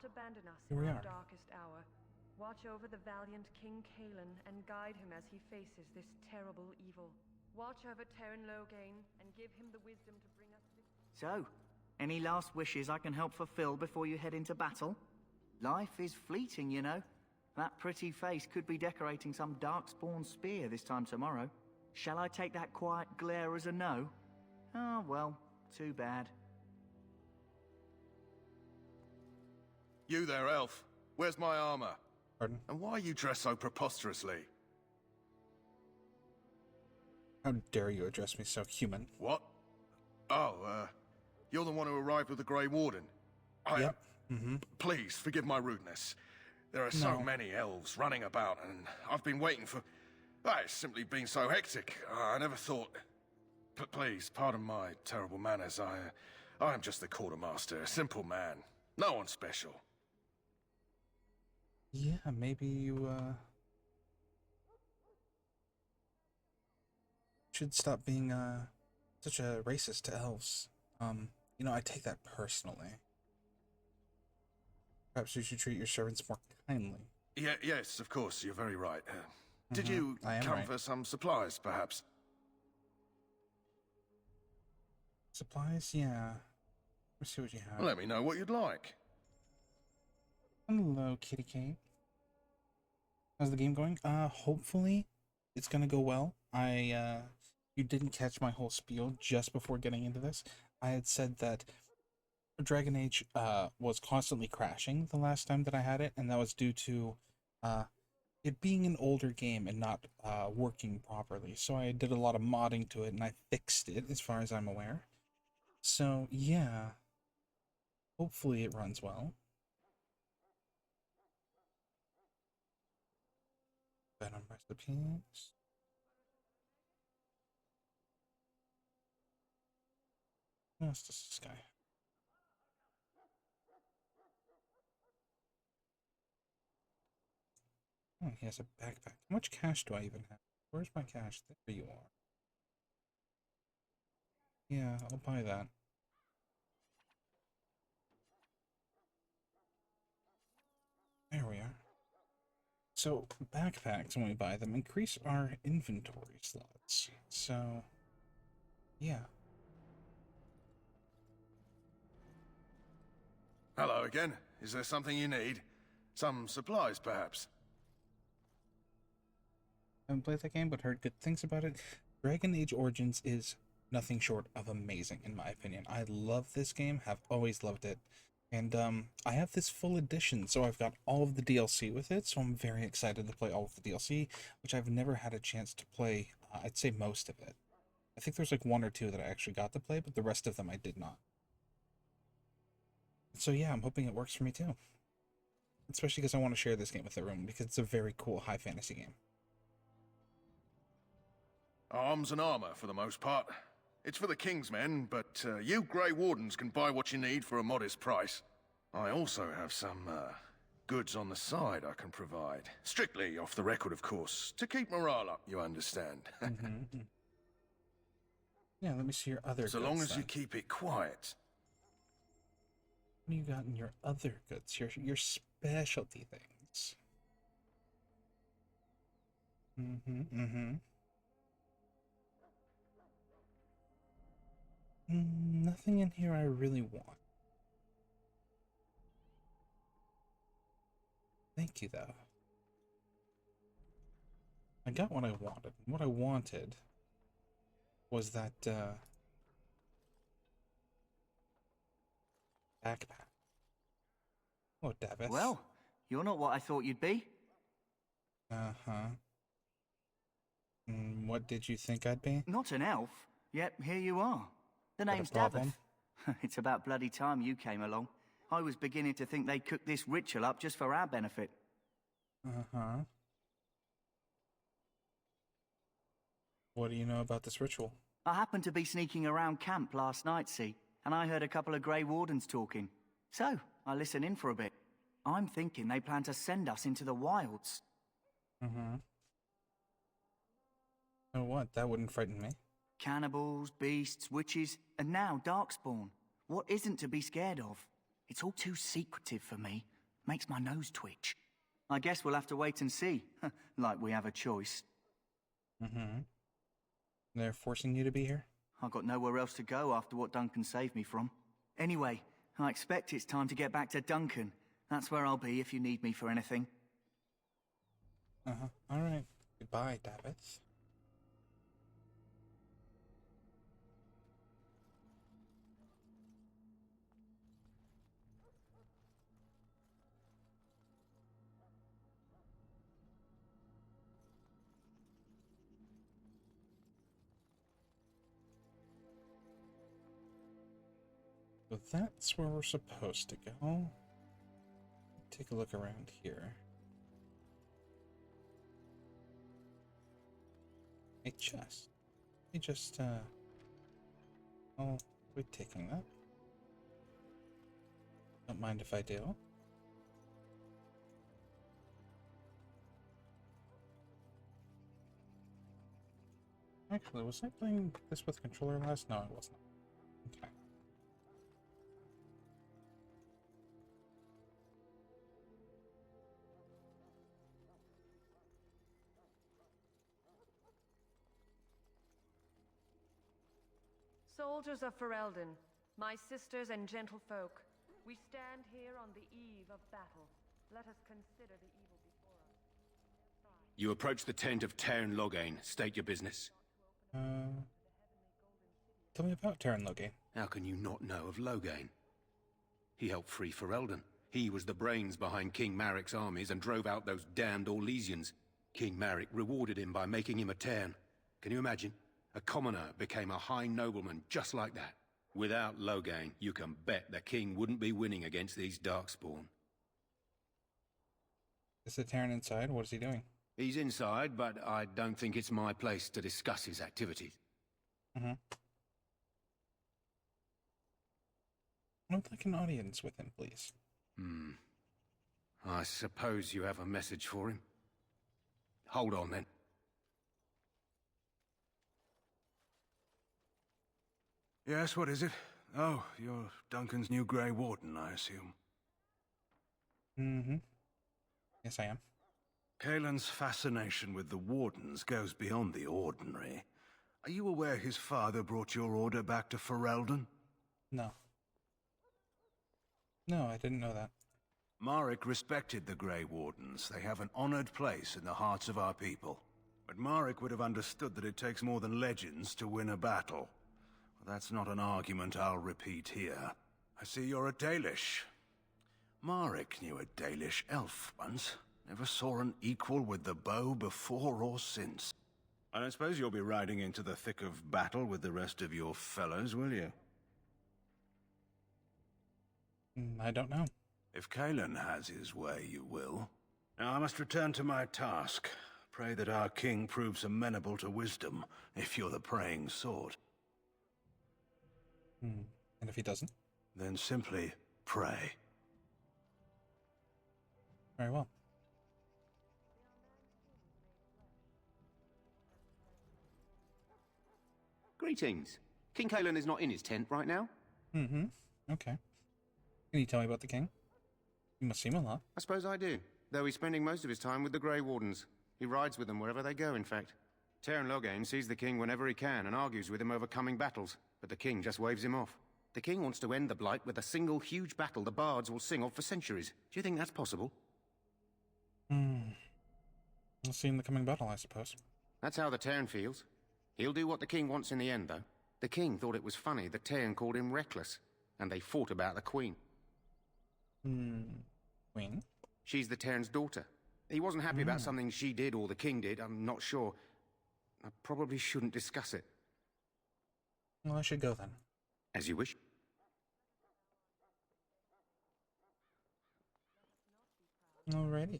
Abandon us Here in we our are. darkest hour. Watch over the valiant King Kalen and guide him as he faces this terrible evil. Watch over Terran Loghain and give him the wisdom to bring us victory. So, any last wishes I can help fulfill before you head into battle? Life is fleeting, you know. That pretty face could be decorating some darkspawn spear this time tomorrow. Shall I take that quiet glare as a no? Oh, well, too bad. You there, elf. Where's my armor? Pardon? And why are you dressed so preposterously? How dare you address me so human? What? Oh, you're the one who arrived with the Grey Warden. Yep. Please, forgive my rudeness. There are so many elves running about, and I've been waiting for... It's simply been so hectic. I never thought... Please, pardon my terrible manners. I am just the quartermaster, a simple man. No one special. Yeah, maybe you, should stop being, such a racist to elves. You know, I take that personally. Perhaps you should treat your servants more kindly. Yes, of course, you're very right. Did you come for some supplies, perhaps? Supplies? Yeah. Let's see what you have. Let me know what you'd like. Hello, kitty Kate. How's the game going? Hopefully it's gonna go well. You didn't catch my whole spiel just before getting into this. I had said that Dragon Age, was constantly crashing the last time that I had it, and that was due to, it being an older game and not, working properly. So I did a lot of modding to it, and I fixed it, as far as I'm aware. So, yeah. Hopefully it runs well. Venom recipes. What else does this guy? Oh, he has a backpack. How much cash do I even have? Where's my cash? There you are. Yeah, I'll buy that. There we are. So, backpacks, when we buy them, increase our inventory slots. So, yeah. Hello again. Is there something you need? Some supplies, perhaps? I haven't played that game, but heard good things about it. Dragon Age Origins is nothing short of amazing, in my opinion. I love this game, have always loved it. And I have this full edition, so I've got all of the DLC with it, so I'm very excited to play all of the DLC, which I've never had a chance to play, I'd say most of it. I think there's like one or two that I actually got to play, but the rest of them I did not. So yeah, I'm hoping it works for me too. Especially because I want to share this game with everyone, because it's a very cool high fantasy game. Arms and armor, for the most part. It's for the King's men, but you Grey Wardens can buy what you need for a modest price. I also have some goods on the side I can provide. Strictly off the record, of course, to keep morale up, you understand. Yeah, let me see your other goods. So long as then. you keep it quiet. What do you got in your other goods? Your specialty things. Nothing in here I really want. Thank you, though. I got what I wanted. What I wanted was that, backpack. Oh, Davis. Well, you're not what I thought you'd be. Uh-huh. What did you think I'd be? Not an elf, yet here you are. The Got a name's problem? Davith. It's about bloody time you came along. I was beginning to think they cooked this ritual up just for our benefit. Uh-huh. What do you know about this ritual? I happened to be sneaking around camp last night, see, and I heard a couple of Grey Wardens talking. So, I listened in for a bit. I'm thinking they plan to send us into the wilds. Mm-hmm. Oh, what? That wouldn't frighten me. Cannibals, beasts, witches, and now Darkspawn. What isn't to be scared of? It's all too secretive for me. Makes my nose twitch. I guess we'll have to wait and see. Like we have a choice. Mm-hmm. They're forcing you to be here? I've got nowhere else to go after what Duncan saved me from. Anyway, I expect it's time to get back to Duncan. That's where I'll be if you need me for anything. Uh-huh. Alright. Goodbye, Davith. So that's where we're supposed to go. Take a look around here. A chest. Let me just, I'll be taking that. Don't mind if I do. Actually, was I playing this with controller last? No, I wasn't. Okay. Soldiers of Ferelden, my sisters and gentlefolk, we stand here on the eve of battle. Let us consider the evil before us. You approach the tent of Tairn Loghain. State your business. Tell me about Tairn Loghain. How can you not know of Loghain? He helped free Ferelden. He was the brains behind King Maric's armies and drove out those damned Orlesians. King Maric rewarded him by making him a Tairn. Can you imagine? A commoner became a high nobleman just like that. Without Loghain, you can bet the king wouldn't be winning against these Darkspawn. Is the Tairn inside? What is he doing? He's inside, but I don't think it's my place to discuss his activities. Mm-hmm. I would like an audience with him, please. I suppose you have a message for him. Hold on, then. Yes, what is it? Oh, you're Duncan's new Grey Warden, I assume. Mm-hmm. Yes, I am. Caelan's fascination with the Wardens goes beyond the ordinary. Are you aware his father brought your order back to Ferelden? No. No, I didn't know that. Maric respected the Grey Wardens. They have an honored place in the hearts of our people. But Maric would have understood that it takes more than legends to win a battle. Well, that's not an argument I'll repeat here. I see you're a Dalish. Maric knew a Dalish elf once. Never saw an equal with the bow before or since. I don't suppose you'll be riding into the thick of battle with the rest of your fellows, will you? I don't know. If Caelan has his way, you will. Now I must return to my task. Pray that our king proves amenable to wisdom, if you're the praying sort. And if he doesn't? Then simply pray. Very well. Greetings. King Caelan is not in his tent right now. Mm-hmm. Okay. Can you tell me about the king? You must see him a lot. I suppose I do, though he's spending most of his time with the Grey Wardens. He rides with them wherever they go, in fact. Tairn Loghain sees the king whenever he can and argues with him over coming battles, but the king just waves him off. The king wants to end the Blight with a single huge battle the bards will sing of for centuries. Do you think that's possible? We'll see in the coming battle, I suppose. That's how the Tairn feels. He'll do what the king wants in the end, though. The king thought it was funny the Tairn called him reckless, and they fought about the queen. Queen? She's the Tairn's daughter. He wasn't happy about something she did or the king did, I'm not sure. I probably shouldn't discuss it. Well, I should go then. As you wish. Alrighty.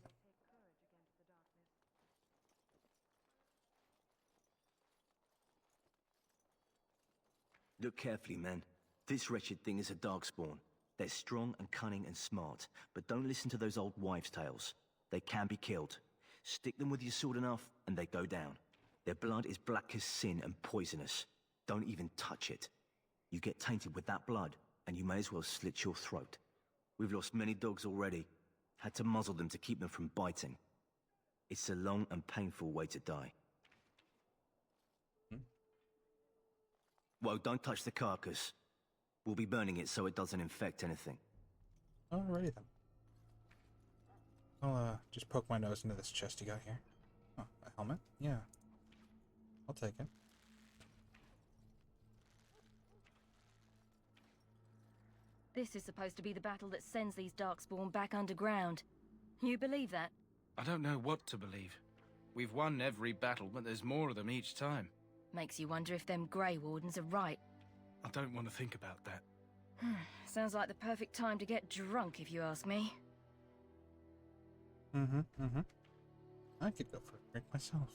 Look carefully, men. This wretched thing is a darkspawn. They're strong and cunning and smart, but don't listen to those old wives' tales. They can be killed. Stick them with your sword enough, and they go down. Their blood is black as sin and poisonous. Don't even touch it. You get tainted with that blood, and you may as well slit your throat. We've lost many dogs already. Had to muzzle them to keep them from biting. It's a long and painful way to die. Well, don't touch the carcass. We'll be burning it so it doesn't infect anything. Alrighty then. I'll just poke my nose into this chest you got here. Oh, a helmet? Yeah. I'll take it. This is supposed to be the battle that sends these Darkspawn back underground. You believe that? I don't know what to believe. We've won every battle, but there's more of them each time. Makes you wonder if them Grey Wardens are right. I don't want to think about that. Sounds like the perfect time to get drunk, if you ask me. I could go for a drink myself.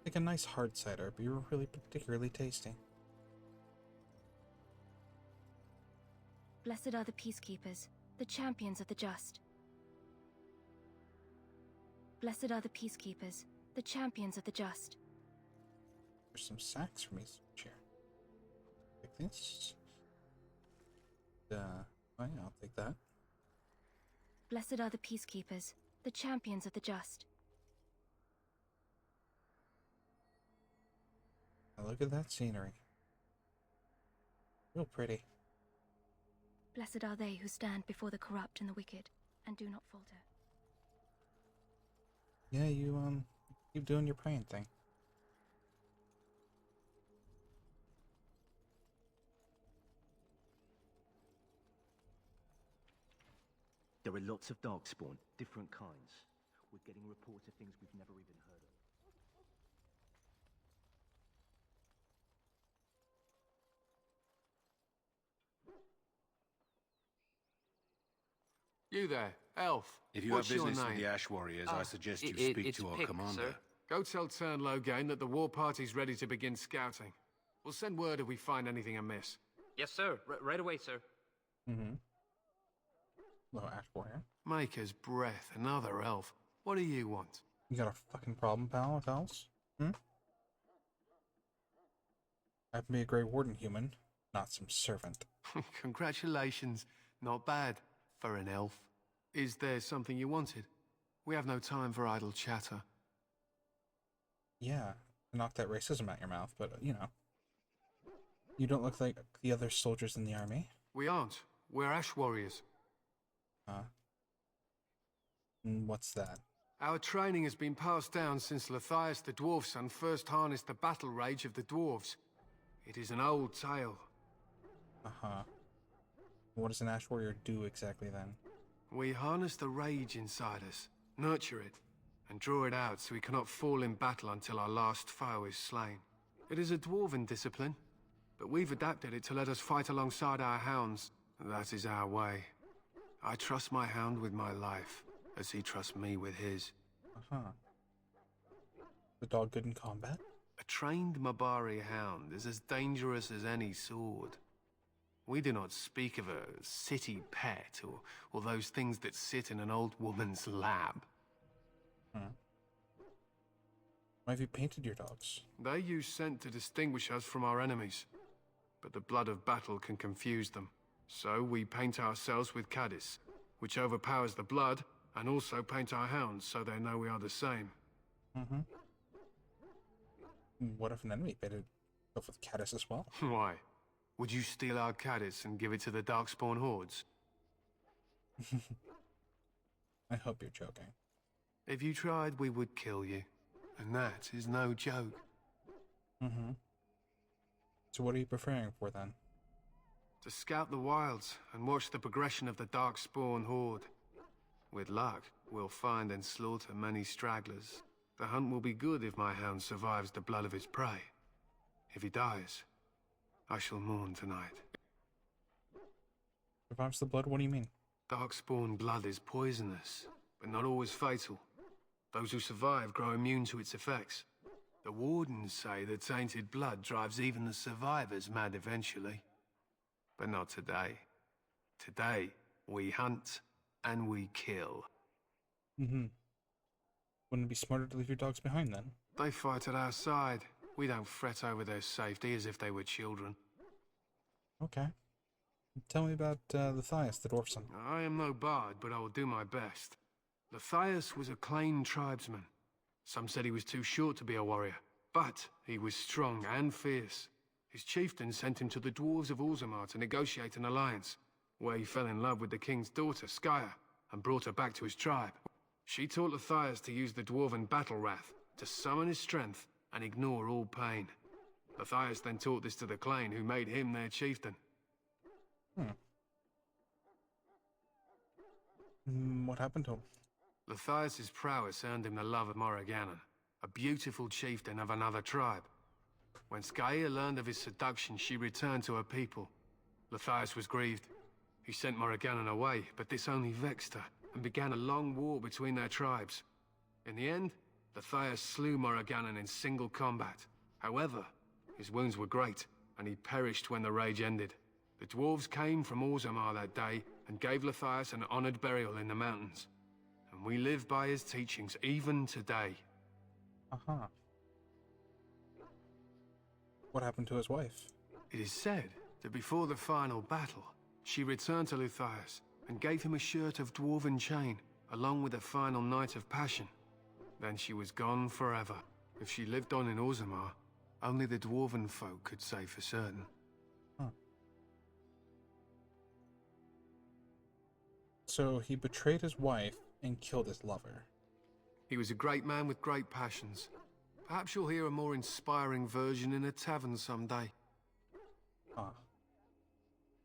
Like a nice hard cider would be really particularly tasty. Blessed are the peacekeepers, the champions of the just. Blessed are the peacekeepers, the champions of the just. There's some sacks for me to share. Take this. Oh yeah, I'll take that. Blessed are the peacekeepers, the champions of the just. Now look at that scenery. Real pretty. Blessed are they who stand before the corrupt and the wicked, and do not falter. Yeah, you keep doing your praying thing. There are lots of darkspawn, different kinds. We're getting reports of things we've never even heard of. You there, elf. If you What's have business your with name? the Ash Warriors, I suggest you speak it's to our Pick, commander. Sir. Go tell Tern Logain that the war party's ready to begin scouting. We'll send word if we find anything amiss. Yes, sir. Right away, sir. Hello, Ash Warrior. Maker's breath, another elf. What do you want? You got a fucking problem, pal, with elves? I have to be a Grey Warden human, not some servant. Congratulations. Not bad for an elf. Is there something you wanted? We have no time for idle chatter. Yeah, knock that racism out your mouth, but, you know. You don't look like the other soldiers in the army. We aren't. We're Ash Warriors. What's that? Our training has been passed down since Lathias the Dwarf Son first harnessed the battle rage of the dwarves. It is an old tale. What does an Ash Warrior do exactly then? We harness the rage inside us, nurture it, and draw it out so we cannot fall in battle until our last foe is slain. It is a dwarven discipline, but we've adapted it to let us fight alongside our hounds. That is our way. I trust my hound with my life, as he trusts me with his. The dog good in combat? A trained Mabari hound is as dangerous as any sword. We do not speak of a city pet, or those things that sit in an old woman's lap. Why have you painted your dogs? They use scent to distinguish us from our enemies, but the blood of battle can confuse them. So we paint ourselves with Caddis, which overpowers the blood, and also paint our hounds so they know we are the same. What if an enemy painted itself with Caddis as well? Why? Would you steal our Caddis and give it to the Darkspawn hordes? I hope you're joking. If you tried, we would kill you. And that is no joke. So what are you preparing for then? To scout the wilds and watch the progression of the Darkspawn horde. With luck, we'll find and slaughter many stragglers. The hunt will be good if my hound survives the blood of his prey. If he dies, I shall mourn tonight. Survives the blood? What do you mean? Darkspawn blood is poisonous, but not always fatal. Those who survive grow immune to its effects. The wardens say the tainted blood drives even the survivors mad eventually. But not today. Today, we hunt and we kill. Mm-hmm. Wouldn't it be smarter to leave your dogs behind then? They fight at our side. We don't fret over their safety as if they were children. Okay. Tell me about Matthias, the dwarf son. I am no bard, but I will do my best. Matthias was a Clane tribesman. Some said he was too short to be a warrior, but he was strong and fierce. His chieftain sent him to the dwarves of Orzammar to negotiate an alliance, where he fell in love with the king's daughter, Skya, and brought her back to his tribe. She taught Matthias to use the dwarven battle wrath, to summon his strength and ignore all pain. Matthias then taught this to the Clane, who made him their chieftain. What happened to him? Matthias's prowess earned him the love of Morrigannon, a beautiful chieftain of another tribe. When Skya learned of his seduction, she returned to her people. Matthias was grieved. He sent Morrigannon away, but this only vexed her, and began a long war between their tribes. In the end, Matthias slew Morrigannon in single combat. However, his wounds were great, and he perished when the rage ended. The dwarves came from Orzammar that day, and gave Matthias an honored burial in the mountains. And we live by his teachings even today. Uh-huh. What happened to his wife? It is said that before the final battle, she returned to Matthias and gave him a shirt of dwarven chain, along with a final night of passion. Then she was gone forever. If she lived on in Orzammar, only the dwarven folk could say for certain. Huh. So he betrayed his wife and killed his lover. He was a great man with great passions. Perhaps you'll hear a more inspiring version in a tavern someday. Huh.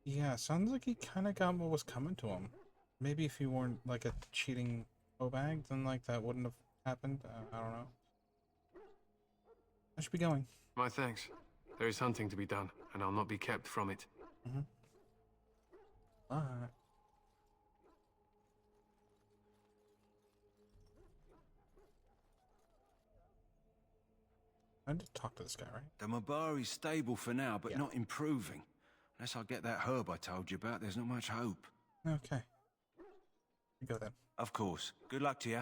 Yeah, sounds like he kind of got what was coming to him. Maybe if he weren't like a cheating bag, then like that wouldn't have happened. I don't know. I should be going. My thanks. There is hunting to be done, and I'll not be kept from it. Mm-hmm. Bye. I need to talk to this guy, right? The Mabari's stable for now, but not improving. Unless I get that herb I told you about, there's not much hope. Okay. You go then. Of course. Good luck to you.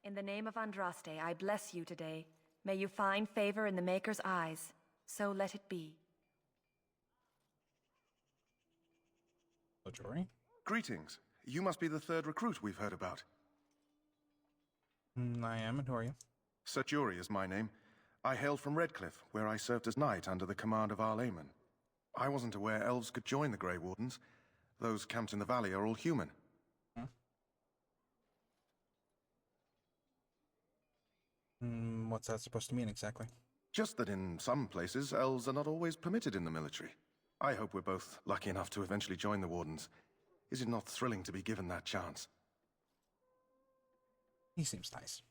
In the name of Andraste, I bless you today. May you find favor in the Maker's eyes. So let it be. Jory? Greetings. You must be the third recruit we've heard about. I am, and who are you? Sir Jory is my name. I hail from Redcliffe, where I served as knight under the command of Arl Eamon. I wasn't aware elves could join the Grey Wardens. Those camped in the valley are all human. What's that supposed to mean exactly? Just that in some places, elves are not always permitted in the military. I hope we're both lucky enough to eventually join the Wardens. Is it not thrilling to be given that chance? He seems nice.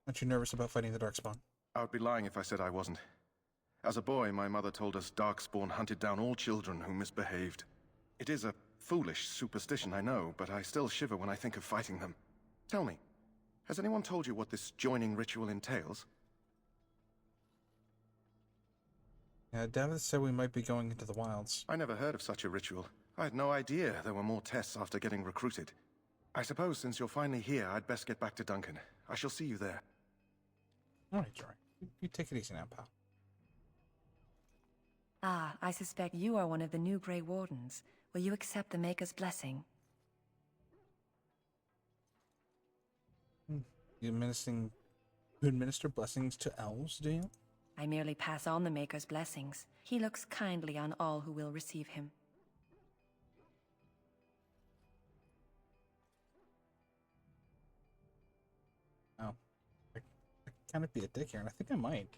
Aren't you nervous about fighting the Darkspawn? I would be lying if I said I wasn't. As a boy, my mother told us Darkspawn hunted down all children who misbehaved. It is a foolish superstition, I know, but I still shiver when I think of fighting them. Tell me, has anyone told you what this joining ritual entails? Yeah, David said we might be going into the wilds. I never heard of such a ritual. I had no idea there were more tests after getting recruited. I suppose since you're finally here, I'd best get back to Duncan. I shall see you there. Alright, Jory. You take it easy now, pal. Ah, I suspect you are one of the new Grey Wardens. Will you accept the Maker's blessing? You administer blessings to elves, do you? I merely pass on the Maker's blessings. He looks kindly on all who will receive him. Oh. I kind of be a dick here, and I think I might.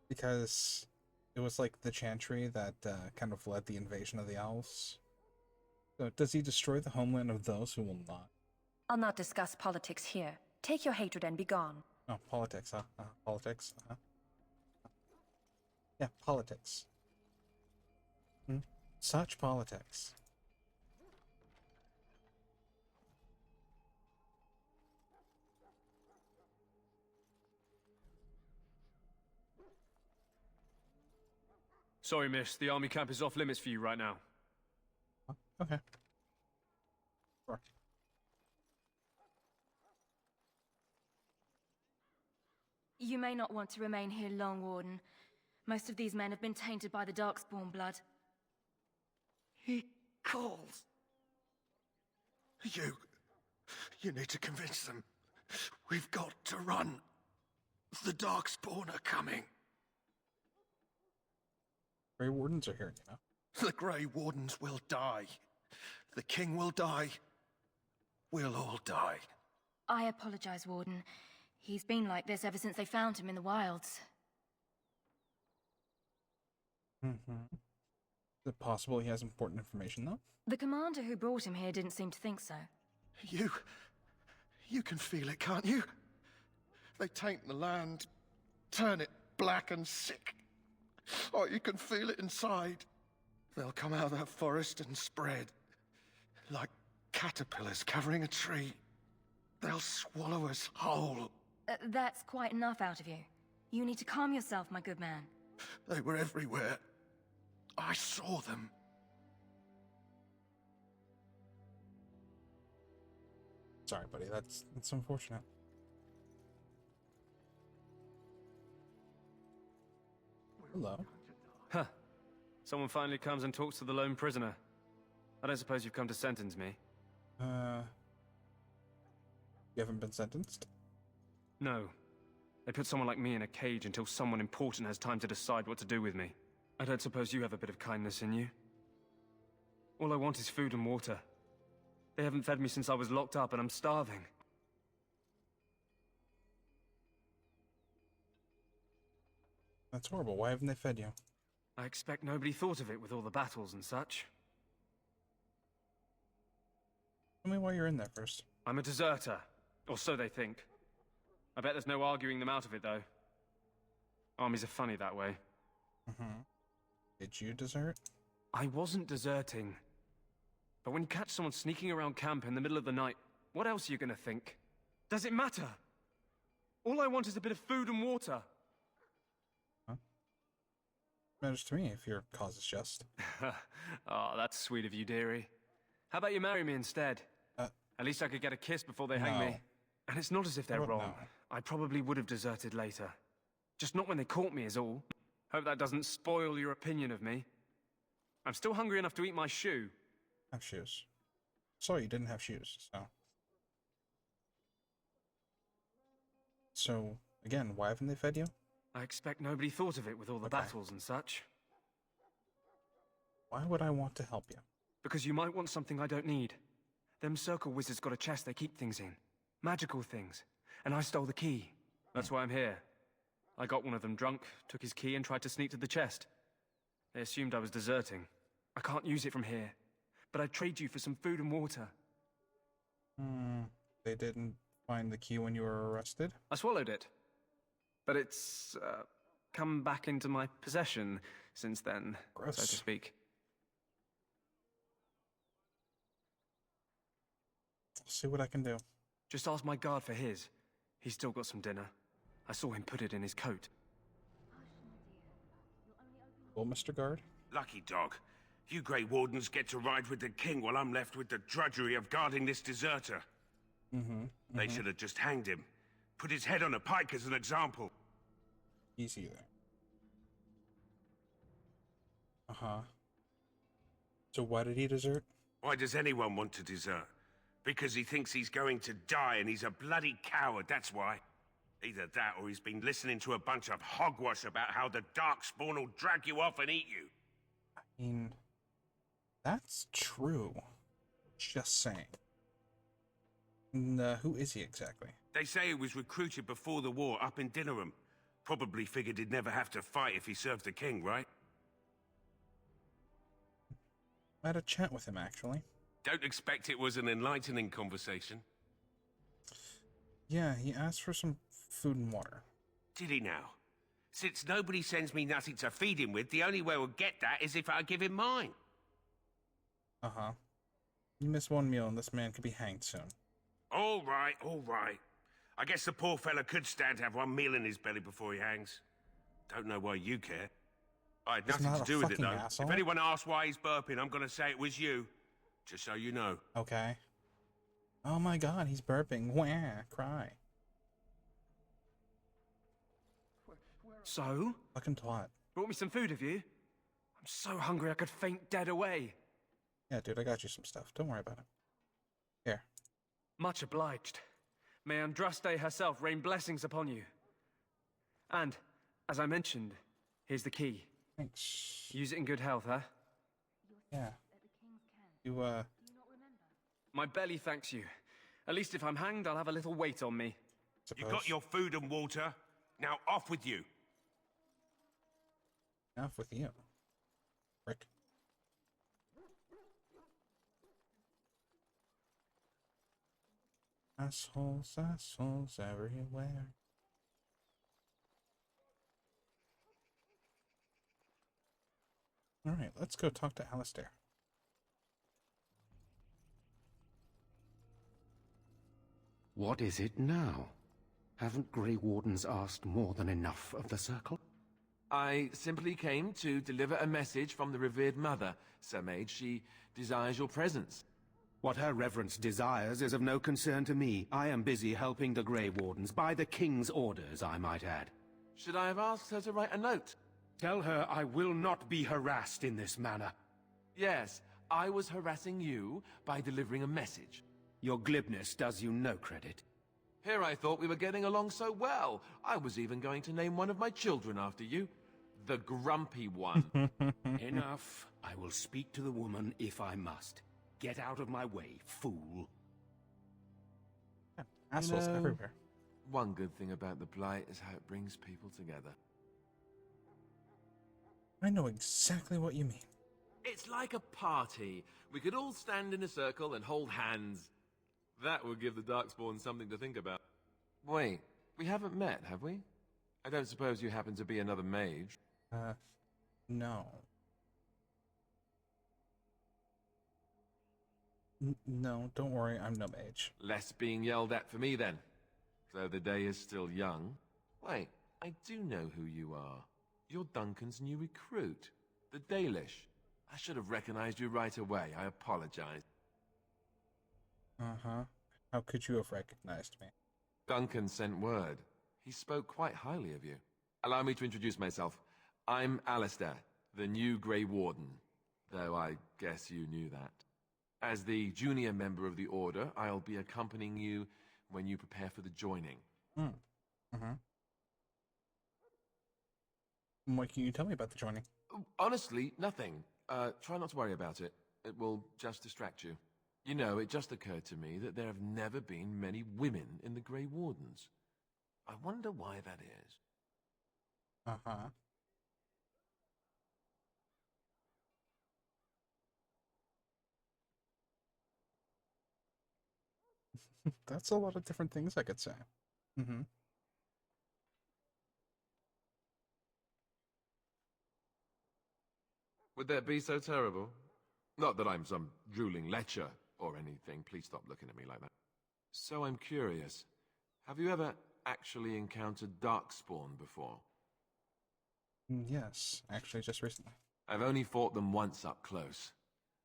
Because it was like the chantry that kind of led the invasion of the elves. So does he destroy the homeland of those who will not? I'll not discuss politics here. Take your hatred and be gone. Oh, politics, huh? Politics, huh? Yeah, politics. Such politics. Sorry, miss. The army camp is off limits for you right now. Okay. Sure. You may not want to remain here long, Warden. Most of these men have been tainted by the Darkspawn blood. He calls. You need to convince them. We've got to run. The Darkspawn are coming. Grey Wardens are here, you know. The Grey Wardens will die. The King will die. We'll all die. I apologize, Warden. He's been like this ever since they found him in the wilds. Mm-hmm. Is it possible he has important information, though? The commander who brought him here didn't seem to think so. You can feel it, can't you? They taint the land, turn it black and sick. Oh, you can feel it inside. They'll come out of that forest and spread. Like caterpillars covering a tree. They'll swallow us whole. That's quite enough out of you. You need to calm yourself, my good man. They were everywhere. I saw them. Sorry, buddy. That's unfortunate. Hello. Huh. Someone finally comes and talks to the lone prisoner. I don't suppose you've come to sentence me. You haven't been sentenced? No. They put someone like me in a cage until someone important has time to decide what to do with me. I don't suppose you have a bit of kindness in you? All I want is food and water. They haven't fed me since I was locked up and I'm starving. That's horrible. Why haven't they fed you? I expect nobody thought of it with all the battles and such. Tell me why you're in there first. I'm a deserter. Or so they think. I bet there's no arguing them out of it, though. Armies are funny that way. Mm-hmm. Did you desert? I wasn't deserting. But when you catch someone sneaking around camp in the middle of the night, what else are you gonna think? Does it matter? All I want is a bit of food and water. Huh? Matters to me if your cause is just. Oh, that's sweet of you, dearie. How about you marry me instead? At least I could get a kiss before they hang me. And it's not as if they're wrong. No. I probably would have deserted later. Just not when they caught me is all. Hope that doesn't spoil your opinion of me. I'm still hungry enough to eat my shoe. Have shoes. Sorry, you didn't have shoes, so. So, again, why haven't they fed you? I expect nobody thought of it with all the battles and such. Why would I want to help you? Because you might want something I don't need. Them circle wizards got a chest they keep things in. Magical things. And I stole the key. That's why I'm here. I got one of them drunk, took his key and tried to sneak to the chest. They assumed I was deserting. I can't use it from here. But I'd trade you for some food and water. They didn't find the key when you were arrested? I swallowed it. But it's, come back into my possession since then, Gross. so to speak. I'll see what I can do. Just ask my guard for his. He's still got some dinner. I saw him put it in his coat. Well, Mr. Guard? Lucky dog. You Grey Wardens get to ride with the king while I'm left with the drudgery of guarding this deserter. They should have just hanged him. Put his head on a pike as an example. Easy there. Uh-huh. So why did he desert? Why does anyone want to desert? Because he thinks he's going to die and he's a bloody coward, that's why. Either that or he's been listening to a bunch of hogwash about how the Darkspawn will drag you off and eat you. I mean, that's true. Just saying. And, who is he exactly? They say he was recruited before the war up in Dinnerham. Probably figured he'd never have to fight if he served the king, right? I had a chat with him, actually. Don't expect it was an enlightening conversation. Yeah, he asked for some food and water. Did he now? Since nobody sends me nothing to feed him with, the only way we'll get that is if I give him mine. Uh-huh. You miss one meal and this man could be hanged soon. All right, all right. I guess the poor fella could stand to have one meal in his belly before he hangs. Don't know why you care. I had He's nothing not to a do with it, fucking though. asshole. If anyone asks why he's burping, I'm gonna say it was you. Just so you know. Okay. Oh my god, he's burping. Wah, cry. So? Fucking twat. Brought me some food, have you? I'm so hungry I could faint dead away. Yeah, dude, I got you some stuff. Don't worry about it. Here. Much obliged. May Andraste herself rain blessings upon you. And, as I mentioned, here's the key. Thanks. Use it in good health, huh? Yeah. You, My belly thanks you. At least if I'm hanged, I'll have a little weight on me. You got your food and water. Now off with you. Off with you. Frick. Assholes, assholes everywhere. Alright, let's go talk to Alistair. What is it now? Haven't Grey Wardens asked more than enough of the Circle? I simply came to deliver a message from the revered mother, Sir Mage. She desires your presence. What her reverence desires is of no concern to me. I am busy helping the Grey Wardens, by the King's orders, I might add. Should I have asked her to write a note? Tell her I will not be harassed in this manner. Yes, I was harassing you by delivering a message. Your glibness does you no credit. Here I thought we were getting along so well. I was even going to name one of my children after you. The Grumpy One. Enough. I will speak to the woman if I must. Get out of my way, fool. Yeah, assholes everywhere. One good thing about the Blight is how it brings people together. I know exactly what you mean. It's like a party. We could all stand in a circle and hold hands. That would give the Darkspawn something to think about. Wait, we haven't met, have we? I don't suppose you happen to be another mage? No. No, don't worry, I'm no mage. Less being yelled at for me, then. Though the day is still young. Wait, I do know who you are. You're Duncan's new recruit, the Dalish. I should have recognized you right away. I apologize. Uh-huh. How could you have recognized me? Duncan sent word. He spoke quite highly of you. Allow me to introduce myself. I'm Alistair, the new Grey Warden. Though I guess you knew that. As the junior member of the Order, I'll be accompanying you when you prepare for the joining. What can you tell me about the joining? Honestly, nothing. Try not to worry about it. It will just distract you. You know, it just occurred to me that there have never been many women in the Grey Wardens. I wonder why that is. Uh-huh. That's a lot of different things I could say. Mm-hmm. Would that be so terrible? Not that I'm some drooling lecher or anything. Please stop looking at me like that. So I'm curious. Have you ever actually encountered Darkspawn before? Yes, actually just recently. I've only fought them once up close.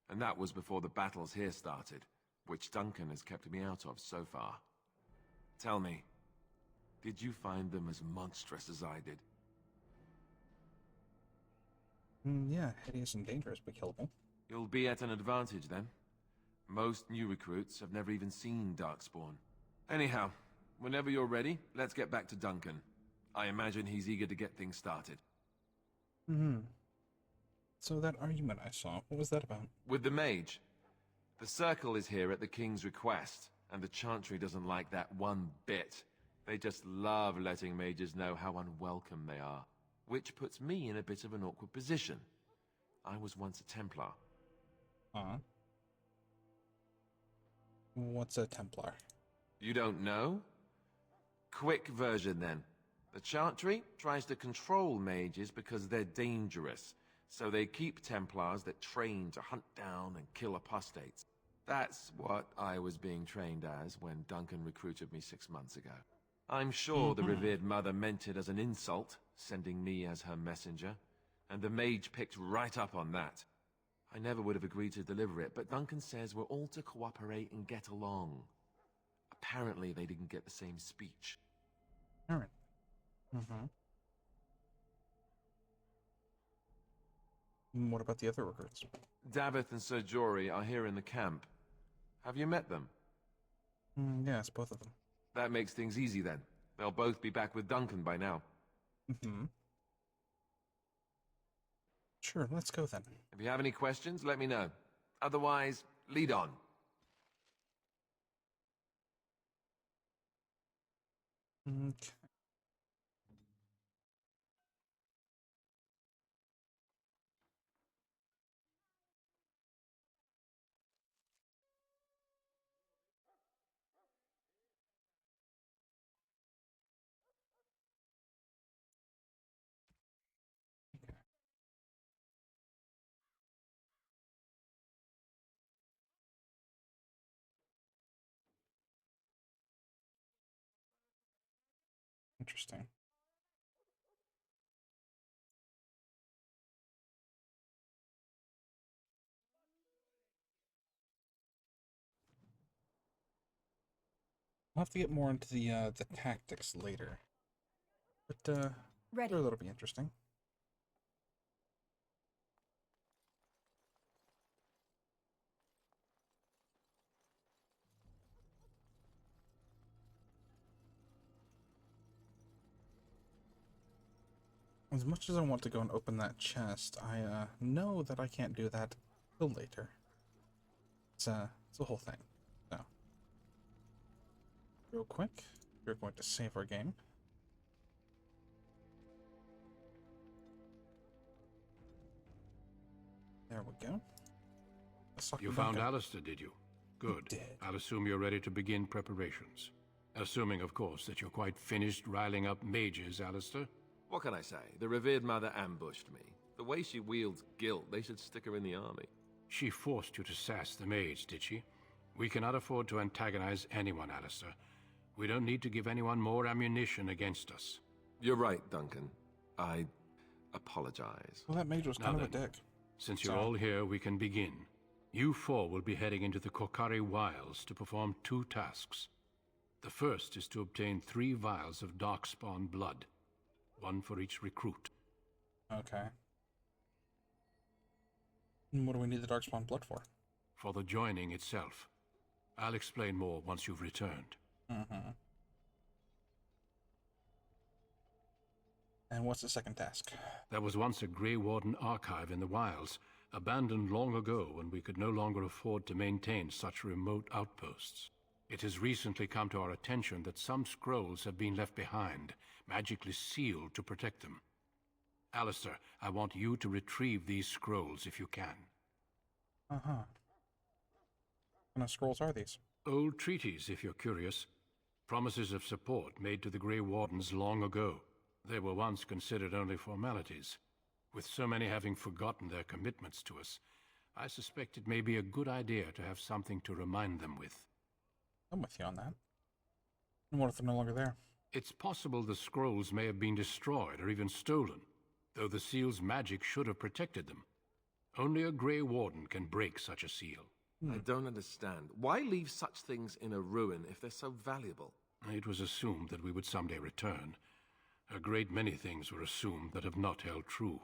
And that was before the battles here started, which Duncan has kept me out of so far. Tell me, did you find them as monstrous as I did? Yeah, hideous and dangerous, but killable. You'll be at an advantage then. Most new recruits have never even seen Darkspawn. Anyhow, whenever you're ready, let's get back to Duncan. I imagine he's eager to get things started. So that argument I saw, what was that about? With the mage. The Circle is here at the King's request, and the Chantry doesn't like that one bit. They just love letting mages know how unwelcome they are, which puts me in a bit of an awkward position. I was once a Templar. What's a Templar? You don't know? Quick version then. The Chantry tries to control mages because they're dangerous, So they keep Templars that train to hunt down and kill apostates. That's what I was being trained as when Duncan recruited me 6 months ago. I'm sure the revered mother meant it as an insult, sending me as her messenger, and the mage picked right up on that. I never would have agreed to deliver it, but Duncan says we're all to cooperate and get along. Apparently they didn't get the same speech. Alright. Mm-hmm. What about the other recruits? Davith and Sir Jory are here in the camp. Have you met them? Yes, both of them. That makes things easy then. They'll both be back with Duncan by now. Mm-hmm. Sure, let's go then. If you have any questions, let me know. Otherwise, lead on. Okay. Interesting. I'll have to get more into the tactics later. But Ready. sure, that'll be interesting. As much as I want to go and open that chest, I know that I can't do that till later. It's a whole thing. So, real quick, we're going to save our game. There we go. You found Alistair, did you? Good. I'll assume you're ready to begin preparations. Assuming, of course, that you're quite finished riling up mages, Alistair. What can I say? The revered mother ambushed me. The way she wields guilt, they should stick her in the army. She forced you to sass the mage, did she? We cannot afford to antagonize anyone, Alistair. We don't need to give anyone more ammunition against us. You're right, Duncan. I apologize. Well, that mage was kind of a dick. Since you're all here, we can begin. You four will be heading into the Kokari Wilds to perform 2 tasks. The first is to obtain 3 vials of Darkspawn blood. 1 for each recruit. Okay. And what do we need the Darkspawn blood for? For the joining itself. I'll explain more once you've returned. Mm-hmm. And what's the second task? There was once a Grey Warden archive in the wilds, abandoned long ago when we could no longer afford to maintain such remote outposts. It has recently come to our attention that some scrolls have been left behind, magically sealed to protect them. Alistair, I want you to retrieve these scrolls if you can. Uh-huh. What kind of scrolls are these? Old treaties, if you're curious. Promises of support made to the Grey Wardens long ago. They were once considered only formalities. With so many having forgotten their commitments to us, I suspect it may be a good idea to have something to remind them with. I'm with you on that. And what if they're no longer there? It's possible the scrolls may have been destroyed or even stolen, though the seal's magic should have protected them. Only a Grey Warden can break such a seal. I don't understand. Why leave such things in a ruin if they're so valuable? It was assumed that we would someday return. A great many things were assumed that have not held true.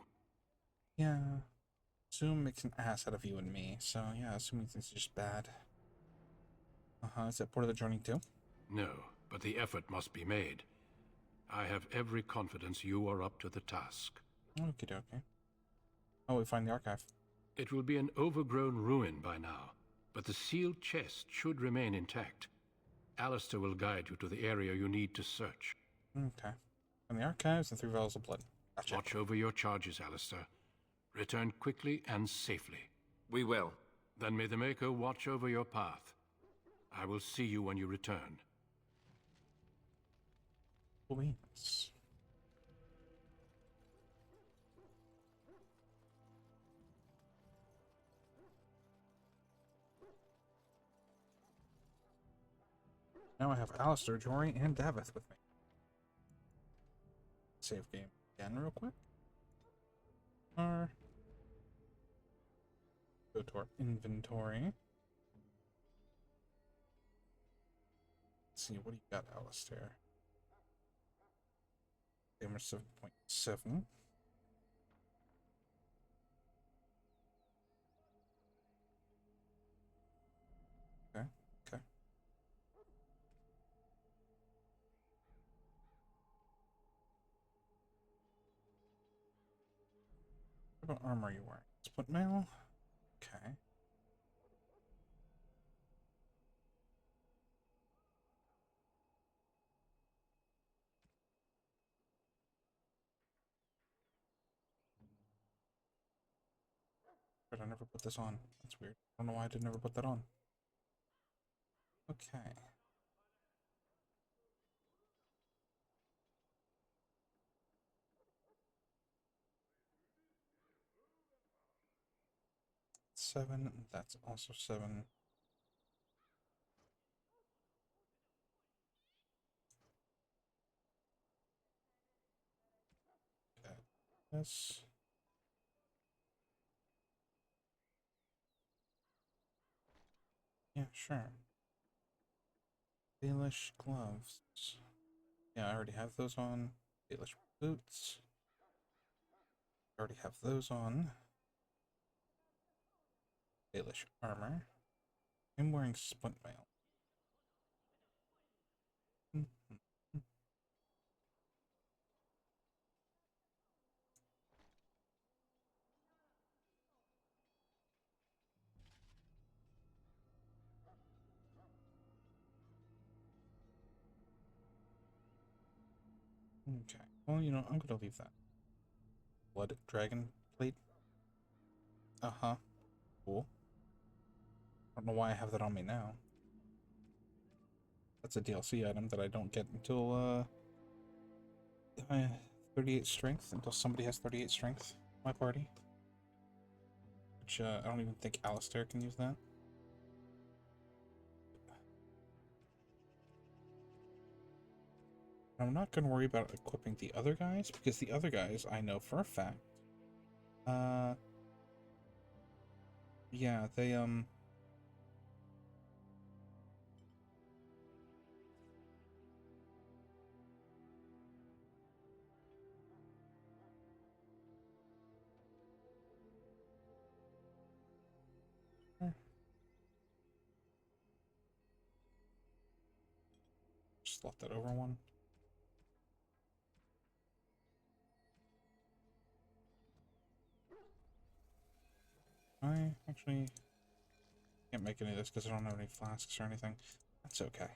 Yeah. Zoom makes an ass out of you and me, so yeah, assuming things are just bad. Uh-huh, is that part of the journey too? No, but the effort must be made. I have every confidence you are up to the task. Okie dokie. Oh, we find the archive. It will be an overgrown ruin by now, but the sealed chest should remain intact. Alistair will guide you to the area you need to search. Okay. And the archives and 3 vials of blood. Gotcha. Watch over your charges, Alistair. Return quickly and safely. We will. Then may the Maker watch over your path. I will see you when you return. Please. Now I have Alistair, Jory, and Davith with me. Save game again real quick. Or go to our inventory. Let's see, what do you got, Alistair? Damage 7.7. Okay, okay. What armor are you wearing? Split mail? Okay. But I never put this on. That's weird. I don't know why I did never put that on. Okay. Seven. That's also 7. Okay. This. Yeah, sure. Baelish gloves. Yeah, I already have those on. Baelish boots. I already have those on. Baelish armor. I'm wearing splint mail. Okay. Well, you know, I'm gonna leave that. Blood dragon plate. Uh-huh. Cool. I don't know why I have that on me now. That's a DLC item that I don't get until 38 strength, until somebody has 38 strength in my party. Which I don't even think Alistair can use that. I'm not going to worry about equipping the other guys, because the other guys I know for a fact. Yeah, they, slot that over one. I actually can't make any of this because I don't have any flasks or anything. That's okay.